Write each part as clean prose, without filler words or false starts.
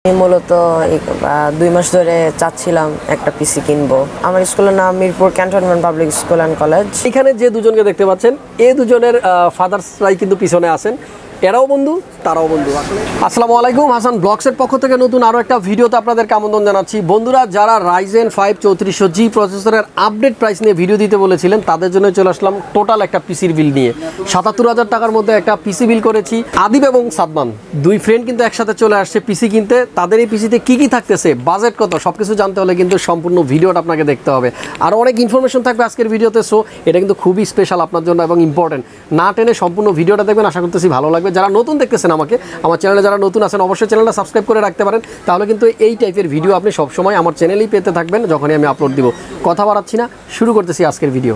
আমি মূলত 2 মাস ধরে চাচ্ছিলাম একটা পিসি কিনবো। আমার স্কুলের নাম Mirpur cantonment public school and college. এখানে যে দুজনকে দেখতে পাচ্ছেন এই দুজনের ফাদার্সরাই কিন্তু পিছনে আছেন, এরাও বন্ধু তারাও বন্ধু। আসসালামু আলাইকুম, হাসান ব্লগসের পক্ষ থেকে নতুন আরও একটা ভিডিওতে আপনাদেরকে আমন্ত্রণ জানাচ্ছি। বন্ধুরা, যারা রাইজেন 5 3400G প্রসেসরের আপডেট প্রাইস নিয়ে ভিডিও দিতে বলেছিলেন তাদের জন্য চলে আসলাম টোটাল একটা পিসির বিল নিয়ে। 77,000 টাকার মধ্যে একটা পিসি বিল করেছি। আদিব এবং সাদমান দুই ফ্রেন্ড কিন্তু একসাথে চলে আসছে পিসি কিনতে। তাদের এই পিসিতে কী কী থাকতেছে, বাজেট কত, সব কিছু জানতে হলে কিন্তু সম্পূর্ণ ভিডিওটা আপনাকে দেখতে হবে। আরও অনেক ইনফরমেশন থাকবে আজকের ভিডিওতে, সো এটা কিন্তু খুবই স্পেশাল আপনার জন্য এবং ইম্পর্টেন্ট। না টেনে সম্পূর্ণ ভিডিওটা দেখবেন, আশা করতেছি ভালো লাগবে। যারা নতুন দেখতেছেন আমার চ্যানেলে যারা নতুন আছেন অবশ্যই চ্যানেলটা সাবস্ক্রাইব করে রাখতে পারেন, তাহলে কিন্তু এই টাইপের ভিডিও আপনি সবসময় আমার চ্যানেলেই পেতে থাকবেন যখনই আমি আপলোড দিব। কথা বাড়াচ্ছি না, শুরু করতেছি আজকের ভিডিও।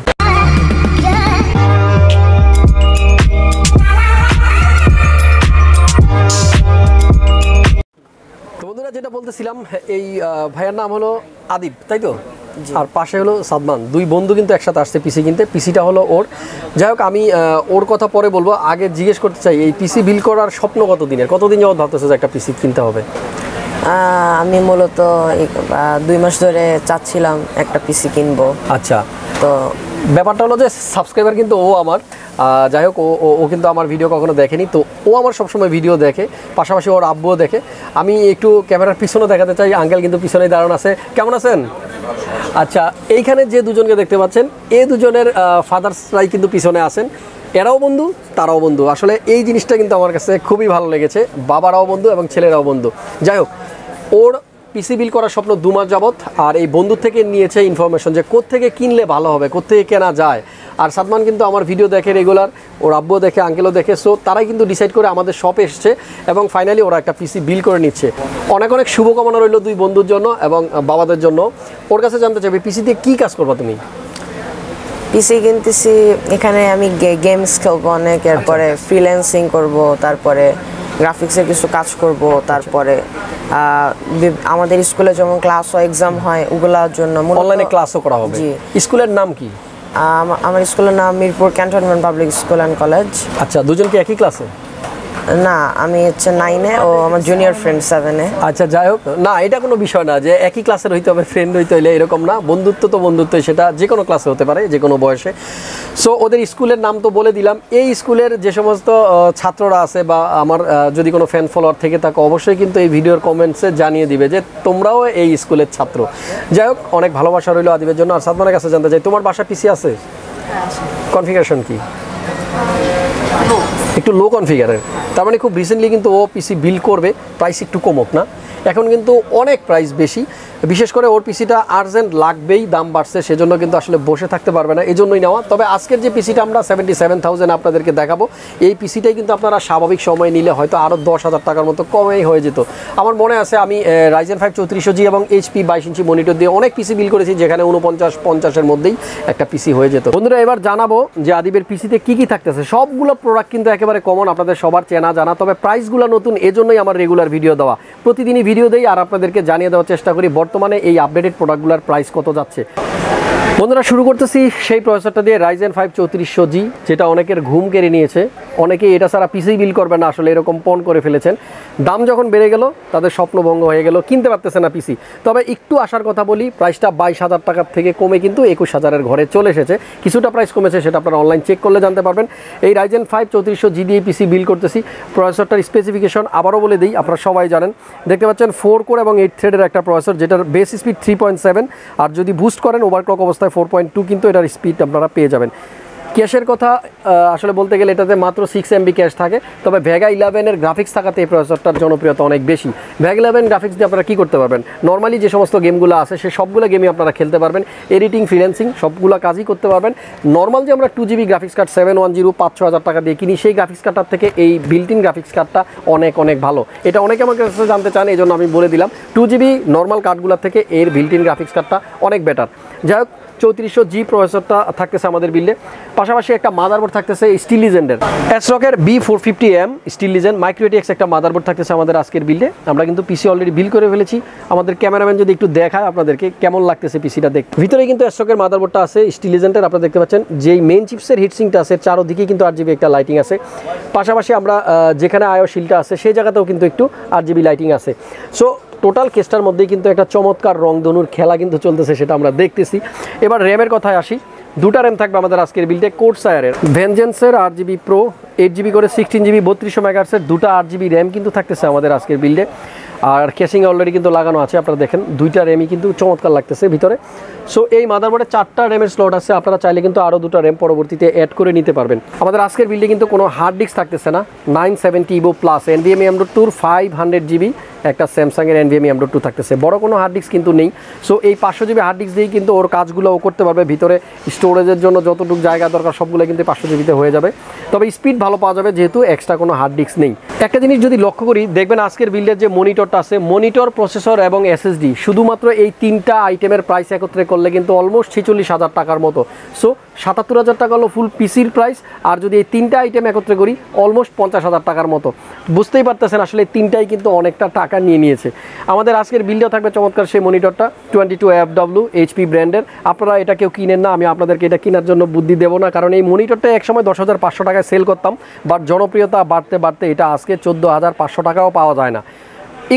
তো বন্ধুরা, যেটা বলতেছিলাম, এই ভাইয়ের নাম হলো আদিব, তাই তো? আর পাশে হলো সাদমান। দুই বন্ধু কিন্তু একসাথে আসছে পিসি কিনতে। পিসিটা হলো ওর। যাই হোক, আমি ওর কথা পরে বলবো, আগে জিজ্ঞেস করতে চাই এই পিসি বিল করার স্বপ্ন কতদিন যাবত ভাবতেছে যে একটা পিসি কিনতে হবে? আমি মূলত 2 মাস ধরে চাচ্ছিলাম একটা পিসি কিনবো। আচ্ছা, তো ব্যাপারটা হলো যে সাবস্ক্রাইবার কিন্তু ও আমার। যাই হোক, ও কিন্তু আমার ভিডিও কখনো দেখেনি, তো ও আমার সবসময় ভিডিও দেখে, পাশাপাশি ওর আব্বুও দেখে। আমি একটু ক্যামেরার পিছনে দেখাতে চাই, আঙ্কেল কিন্তু পিছনেই দাঁড়ানো আছে। কেমন আছেন? আচ্ছা, এইখানে যে দুজনকে দেখতে পাচ্ছেন এই দুজনের ফাদার্সরাই কিন্তু পিছনে আছেন, এরাও বন্ধু তারাও বন্ধু। আসলে এই জিনিসটা কিন্তু আমার কাছে খুবই ভালো লেগেছে, বাবারাও বন্ধু এবং ছেলেরাও বন্ধু। যাই হোক, ওর পিসি বিল করার স্বপ্ন 2 মাস যাবত, আর এই বন্ধুর থেকে নিয়েছে ইনফরমেশন যে কোত্থেকে কিনলে ভালো হবে, কোত্থেকে কেনা যায়। আর সাদমান কিন্তু আমার ভিডিও দেখে রেগুলার, ওর আব্বুও দেখে, আঙ্কেলও দেখে। সো তারাই কিন্তু ডিসাইড করে আমাদের শপে এসছে এবং ফাইনালি ওরা একটা পিসি বিল করে নিচ্ছে। অনেক অনেক শুভকামনা রইল দুই বন্ধুর জন্য এবং বাবাদের জন্য। ওর কাছে জানতে চাইবে পিসি দিয়ে কী কাজ করবা তুমি? পিসি কিনতেছি, এখানে আমি গেমস খেলবো অনেক, এরপরে ফ্রিল্যান্সিং করব, তারপরে গ্রাফিক্সের কিছু কাজ করব, তারপরে আমাদের স্কুলে যেমন ক্লাস হয়, এক্সাম হয়, ওগুলোর জন্য অনলাইনে ক্লাসও করা হবে। স্কুলের নাম কি? আমার স্কুলের নাম Mirpur cantonment public school and college. আচ্ছা, দুজন কি একই ক্লাসে? না, আমি হচ্ছে 9-এ, ও আমার জুনিয়র ফ্রেন্ড 7-এ। আচ্ছা, যাই হোক, না এটা কোনো বিষয় না যে একই ক্লাসের হইতে হবে, ফ্রেন্ড হইতে হইলে এরকম না। বন্ধুত্ব তো বন্ধুত্ব, সেটা যে কোনো ক্লাসে হতে পারে, যে কোনো বয়সে। সো ওদের স্কুলের নাম তো বলে দিলাম। এই স্কুলের যে সমস্ত ছাত্ররা আছে বা আমার যদি কোনো ফ্যান ফলোয়ার থেকে থাকে অবশ্যই কিন্তু এই ভিডিওর কমেন্টসে জানিয়ে দিবে যে তোমরাও এই স্কুলের ছাত্র। যাই হোক, অনেক ভালোবাসা রইল আদিবের জন্য। আর সাদমানের কাছে জানতে চাই, তোমার বাসা পিসি আছে? কনফিগারেশন কি? একটু লো কনফিগারের। তার মানে খুব রিসেন্টলি কিন্তু ও পিসি বিল করবে, প্রাইস একটু কমুক না, এখন কিন্তু অনেক প্রাইস বেশি। বিশেষ করে ওর পিসিটা আর্জেন্ট লাগবেই, দাম বাড়ছে, সেজন্য কিন্তু আসলে বসে থাকতে পারবে না, এই জন্যই নেওয়া। তবে আজকের যে পিসিটা আমরা 77,000 আপনাদেরকে দেখাবো, এই পিসিটাই কিন্তু আপনারা স্বাভাবিক সময় নিলে হয়তো আরও 10,000 টাকার মতো কমেই হয়ে যেত। আমার মনে আছে আমি রাইজেন 5 3400G এবং HP 22 ইঞ্চি মনিটর দিয়ে অনেক পিসি বিল করেছি, যেখানে 49-50-এর মধ্যেই একটা পিসি হয়ে যেত। বন্ধুরা, এবার জানাবো যে আদিবের পিসিতে কী কী থাকতেছে। সবগুলো প্রোডাক্ট কিন্তু একেবারে কমন, আপনাদের সবার চেনা জানা, তবে প্রাইসগুলো নতুন, এজন্যই আমার রেগুলার ভিডিও দেওয়া। প্রতিদিনই ভিডিও দেই আর আপনাদেরকে জানিয়ে দেওয়ার চেষ্টা করি বর্তমানে এই আপডেটেড প্রোডাক্টগুলোর প্রাইস কত যাচ্ছে। বন্ধুরা, শুরু করতেছি সেই প্রসেসরটা দিয়ে, রাইজেন 5 3400G, যেটা অনেকের ঘুম কেড়ে নিয়েছে। অনেকেই এটা ছাড়া পিসি বিল করবে না, আসলে এরকম পণ করে ফেলেছেন। দাম যখন বেড়ে গেল তাদের স্বপ্নভঙ্গ হয়ে গেল, কিনতে পারতেছে না পিসি। তবে একটু আসার কথা বলি, প্রাইসটা 22,000 টাকার থেকে কমে কিন্তু 21,000-এর ঘরে চলে এসেছে। কিছুটা প্রাইস কমেছে, সেটা আপনারা অনলাইন চেক করলে জানতে পারবেন। এই রাইজেন 5 3400G দিয়ে পিসি বিল করতেছি। প্রসেসরটার স্পেসিফিকেশন আবারও বলে দিই, আপনারা সবাই জানেন। দেখতে পাচ্ছেন 4 কোর এবং 8 থ্রেডের একটা প্রসেসর, যেটার বেস স্পিড 3.7, আর যদি বুস্ট করেন ওভারক্লক অবস্থায় 4.2, কিন্তু এটার স্পিড আপনারা পেয়ে যাবেন। ক্যাশের কথা আসলে বলতে গেলে এটাতে মাত্র 6 MB ক্যাশ থাকে, তবে ভেগা 11-এর গ্রাফিক্স থাকাতে এই প্রসেসরটার জনপ্রিয়তা অনেক বেশি। ভেগা 11 গ্রাফিক্স দিয়ে আপনারা কী করতে পারবেন, নর্মালি যে সমস্ত গেমগুলো আছে সে সবগুলো গেমই আপনারা খেলতে পারবেন, এডিটিং, ফ্রিল্যান্সিং সবগুলো কাজই করতে পারবেন। নর্মাল যে আমরা 2GB গ্রাফিক্স কার্ড 710 5-6 হাজার টাকা দিয়ে কিনি, সেই গ্রাফিক্স কার্ডটার থেকে এই বিল্ট ইন গ্রাফিক্স কার্ডটা অনেক অনেক ভালো। এটা অনেকে আমার কাছে জানতে চান, এই জন্য আমি বলে দিলাম 2GB নর্মাল কার্ডগুলোর থেকে এর বিল্ট ইন গ্রাফিক্স কার্ডটা অনেক বেটার। যাই হোক, 3400G প্রসেসরটা থাকতেছে আমাদের বিল্ডে। পাশাপাশি একটা মাদারবোর্ড থাকতেছে স্টিল লিজেন্ডের অ্যাসরকের B450M steel legend micro ATX একটা মাদারবোর্ড থাকতেছে আমাদের আজকের বিল্ডে। আমরা কিন্তু পিসি অলরেডি বিল করে ফেলেছি। আমাদের ক্যামেরাম্যান যদি একটু দেখায় আপনাদেরকে কেমন লাগতেছে পিসিটা দেখতে। ভিতরে কিন্তু অ্যাসরকের মাদারবোর্ডটা আছে স্টিল লিজেন্ডের, আপনারা দেখতে পাচ্ছেন। যেই মেইন চিপসের হিটসিংটা আছে চারদিকে কিন্তু RGB একটা লাইটিং আছে। পাশাপাশি আমরা যেখানে আয়ো শিলটা আছে সেই জায়গাতেও কিন্তু একটু RGB লাইটিং আছে। সো টোটাল কেসটার মধ্যেই কিন্তু একটা চমৎকার রংধনুর খেলা কিন্তু চলতেছে, সেটা আমরা দেখতেছি। এবার র্যামের কথায় আসি। দুটা র্যাম থাকবে আমাদের আজকের বিল্ডে কোর্সায়ারের ভেঞ্জেন্সের 8GB প্রো 8GB করে 16GB 3200 মেগাহার্টজের দুটা 8GB র্যাম কিন্তু থাকতেছে আমাদের আজকের বিল্ডে। আর কেসিং অলরেডি কিন্তু লাগানো আছে, আপনারা দেখেন দুইটা র্যামই কিন্তু চমৎকার লাগতেছে ভিতরে। সো এই মাদারবোর্ডে 4টা র্যামের স্লট আছে, আপনারা চাইলে কিন্তু আরও দুটো র্যাম পরবর্তীতে অ্যাড করে নিতে পারবেন। আমাদের আজকের বিল্ডে কিন্তু কোনো হার্ড ডিস্ক থাকতেছে না। 970 EVO plus NVMe M.2 500GB একটা স্যামসাংয়ের NVMe M.2 থাকতেছে, বড় কোনো হার্ড ডিস্ক কিন্তু নেই। সো এই 500GB হার্ড ডিস্ক দিয়েই কিন্তু ওর কাজগুলো ও করতে পারবে। ভিতরে স্টোরেজের জন্য যতটুকু জায়গা দরকার সবগুলো কিন্তু 500GBতে হয়ে যাবে, তবে স্পিড ভালো পাওয়া যাবে যেহেতু এক্সট্রা কোনো হার্ড ডিস্ক নেই। একটা জিনিস যদি লক্ষ্য করি, দেখবেন আজকের বিল্ডের যে মনিটরটা আছে, মনিটর, প্রসেসর এবং SSD শুধুমাত্র এই 3টা আইটেমের প্রাইস একত্রে করলে কিন্তু অলমোস্ট 46,000 টাকার মতো। সো 77,000 টাকা হলো ফুল পিসির প্রাইস, আর যদি এই 3টা আইটেম একত্রে করি অলমোস্ট 50,000 টাকার মতো। বুঝতেই পারতেছেন আসলে 3টাই কিন্তু অনেকটা টাকা নিয়ে নিয়েছে। আমাদের আজকের বিল্ডেও থাকবে চমৎকার সেই মনিটরটা 22FW HP ব্র্যান্ডের। আপনারা এটা কেউ কিনেন না, আমি আপনাদেরকে এটা কেনার জন্য বুদ্ধি দেবো না, কারণ এই মনিটরটা একসময় 10,500 টাকায় সেল করতাম, বাট জনপ্রিয়তা বাড়তে বাড়তে এটা আজকে 14,500 টাকাও পাওয়া যায় না।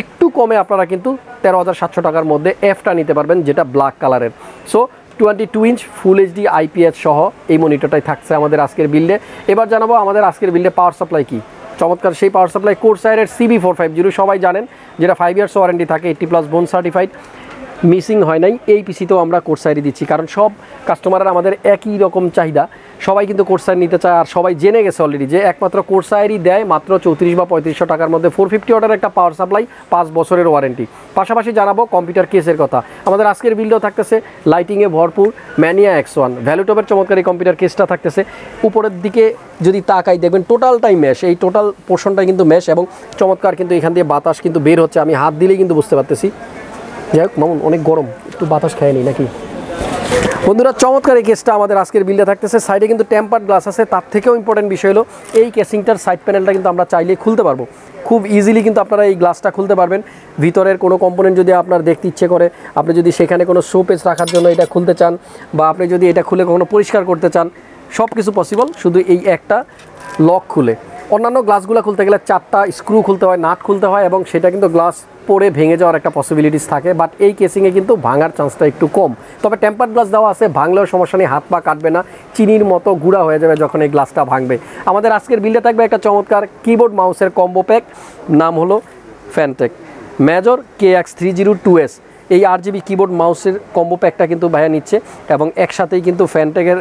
একটু কমে আপনারা কিন্তু 13,700 টাকার মধ্যে এফটা নিতে পারবেন, যেটা ব্ল্যাক কালারের। সো 22 ইঞ্চ ফুল HD IPS সহ এই মনিটরটাই থাকছে আমাদের আজকের বিল্ডে। এবার জানাবো আমাদের আজকের বিল্ডে পাওয়ার সাপ্লাই কি। চমৎকার সেই পাওয়ার সাপ্লাই কোর্সায়ারের CB450, সবাই জানেন, যেটা 5 ইয়ার্স ওয়ারেন্টি থাকে, 80+ বোন সার্টিফাইড, মিসিং হয় নাই। এই পিসিতেও আমরা কোর্সায়ারই দিচ্ছি, কারণ সব কাস্টমাররা আমাদের একই রকম চাহিদা, সবাই কিন্তু কোর্সায়ার নিতে চায়। আর সবাই জেনে গেছে অলরেডি যে একমাত্র কোর্সায়ারই দেয় মাত্র 34 বা 3500 টাকার মধ্যে 450 ওয়াটের একটা পাওয়ার সাপ্লাই, 5 বছরের ওয়ারেন্টি। পাশাপাশি জানাবো কম্পিউটার কেসের কথা। আমাদের আজকের বিল্ডেও থাকতেছে লাইটিংয়ে ভরপুর ম্যানিয়া X1 ভ্যালুটপের চমৎকার এই কম্পিউটার কেসটা থাকতেছে। উপরের দিকে যদি তাকাই দেখবেন টোটালটাই ম্যাশ, এই টোটাল পোর্শনটাই কিন্তু ম্যাশ, এবং চমৎকার কিন্তু এখান দিয়ে বাতাস কিন্তু বের হচ্ছে, আমি হাত দিলেই কিন্তু বুঝতে পারতেছি। যাই হোক মামুন, অনেক গরম, একটু বাতাস খায় নি নাকি বন্ধুরা। চমৎকার এই কেসটা আমাদের আজকের বিল্ডে থাকতেছে। সাইডে কিন্তু টেম্পার্ড গ্লাস আছে, তার থেকেও ইম্পর্টেন্ট বিষয় হলো এই কেসিংটার সাইড প্যানেলটা কিন্তু আমরা চাইলে খুলতে পারবো খুব ইজিলি, কিন্তু আপনারা এই গ্লাসটা খুলতে পারবেন। ভিতরের কোনো কম্পোনেন্ট যদি আপনার দেখতে ইচ্ছে করে, আপনি যদি সেখানে কোনো শোপেস রাখার জন্য এটা খুলতে চান, বা আপনি যদি এটা খুলে কখনো পরিষ্কার করতে চান, সব কিছু পসিবল শুধু এই একটা লক খুলে। অন্যান্য গ্লাসগুলো খুলতে গেলে 4টা স্ক্রু খুলতে হয়, নাট খুলতে হয়, এবং সেটা কিন্তু গ্লাস পরে ভেঙে যাওয়ার একটা পসিবিলিটিস থাকে, বাট এই কেসিংয়ে কিন্তু ভাঙার চান্সটা একটু কম। তবে টেম্পার্ড গ্লাস দেওয়া আছে, ভাঙলেও সমস্যা নেই, হাত পা কাটবে না, চিনির মতো গুঁড়া হয়ে যাবে যখন এই গ্লাসটা ভাঙবে। আমাদের আজকের বিল্ডে থাকবে একটা চমৎকার কিবোর্ড মাউসের কম্বো প্যাক, নাম হলো ফ্যানটেক মেজর KX302S। এই RGB কিবোর্ড মাউসের কম্বো প্যাকটা কিন্তু ভাইয়া নিচ্ছে, এবং একসাথেই কিন্তু ফ্যানটেকের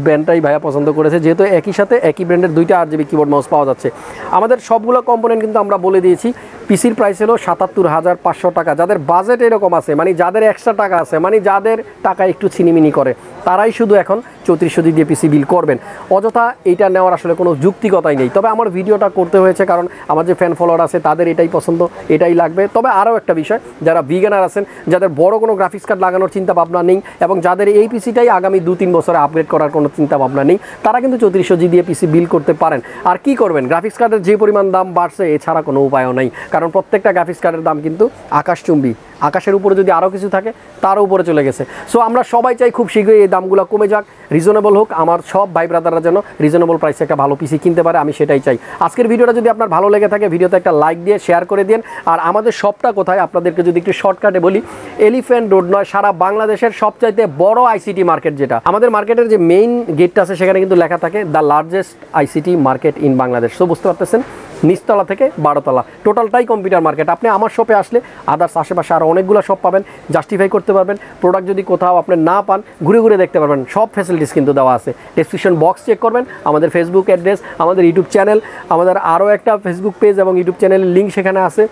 ব্র্যান্ডটাই ভাইয়া পছন্দ করেছে, যেহেতু একই সাথে একই ব্র্যান্ডের 2টা RGB কিবোর্ড মাউস পাওয়া যাচ্ছে। আমাদের সবগুলো কম্পোনেন্ট কিন্তু আমরা বলে দিয়েছি। পিসির প্রাইস হলো 77,500 টাকা। যাদের বাজেট এরকম আছে, মানে যাদের এক্সট্রা টাকা আছে, মানে যাদের টাকা একটু ছিনিমিনি করে, তারাই শুধু এখন 3400 দিয়ে পিসি বিল করবেন। অযথা এইটা নেওয়ার আসলে কোনো যুক্তিকতাই নেই। তবে আমার ভিডিওটা করতে হয়েছে কারণ আমার যে ফ্যান ফলোয়ার আছে তাদের এটাই পছন্দ, এটাই লাগবে। তবে আরও একটা বিষয়, যারা বিগিনার আছেন, যাদের বড় কোনো গ্রাফিক্স কার্ড লাগানোর চিন্তা ভাবনা নেই, এবং যাদের এই পিসিটাই আগামী 2-3 বছরে আপগ্রেড করার কোনো চিন্তা ভাবনা নেই, তারা কিন্তু 3400 দিয়ে পিসি বিল করতে পারেন। আর কি করবেন, গ্রাফিক্স কার্ডের যে পরিমাণ দাম বাড়ছে এছাড়া কোনো উপায়ও নেই, কারণ প্রত্যেকটা গ্রাফিক্স কার্ডের দাম কিন্তু আকাশচুম্বী। আকাশের উপরে যদি আরও কিছু থাকে তারও উপরে চলে গেছে। সো আমরা সবাই চাই খুব শীঘ্রই এই দামগুলো কমে যাক, রিজনেবল হোক, আমার সব ভাই ব্রাদাররা যেন রিজনেবল প্রাইসে একটা ভালো পিসি কিনতে পারে, আমি সেটাই চাই। আজকের ভিডিওটা যদি আপনার ভালো লেগে থাকে, ভিডিওতে একটা লাইক দিয়ে শেয়ার করে দিন। আর আমাদের শপটা কোথায় আপনাদেরকে যদি একটু শর্টকাটে বলি, এলিফ্যান্ট রোড নয়, সারা বাংলাদেশের সবচাইতে বড় আইসিটি মার্কেট, যেটা আমাদের মার্কেটের যে মেইন গেটটা আছে সেখানে কিন্তু লেখা থাকে the largest ICT market in Bangladesh. So বুঝতে পারতেছেন, নিচতলা থেকে 12তলা টোটালটাই কম্পিউটার মার্কেট। আপনি আমার শপে আসলে আদার্স আশেপাশে আরও অনেকগুলো শপ পাবেন, জাস্টিফাই করতে পারবেন। প্রোডাক্ট যদি কোথাও আপনি না পান, ঘুরে ঘুরে দেখতে পারবেন, সব ফ্যাসিলিটিস কিন্তু দেওয়া আছে। ডেসক্রিপশন বক্স চেক করবেন, আমাদের ফেসবুক অ্যাড্রেস, আমাদের ইউটিউব চ্যানেল, আমাদের আরও একটা ফেসবুক পেজ এবং ইউটিউব চ্যানেলের লিঙ্ক সেখানে আছে।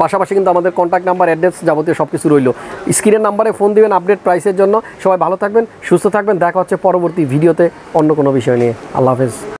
পাশাপাশি কিন্তু আমাদের কন্ট্যাক্ট নাম্বার, অ্যাড্রেস, যাবতীয় সব কিছু রইল। স্ক্রিনের নাম্বারে ফোন দিবেন আপডেট প্রাইসের জন্য। সবাই ভালো থাকবেন, সুস্থ থাকবেন। দেখা হচ্ছে পরবর্তী ভিডিওতে অন্য কোনো বিষয় নিয়ে। আল্লাহ হাফেজ।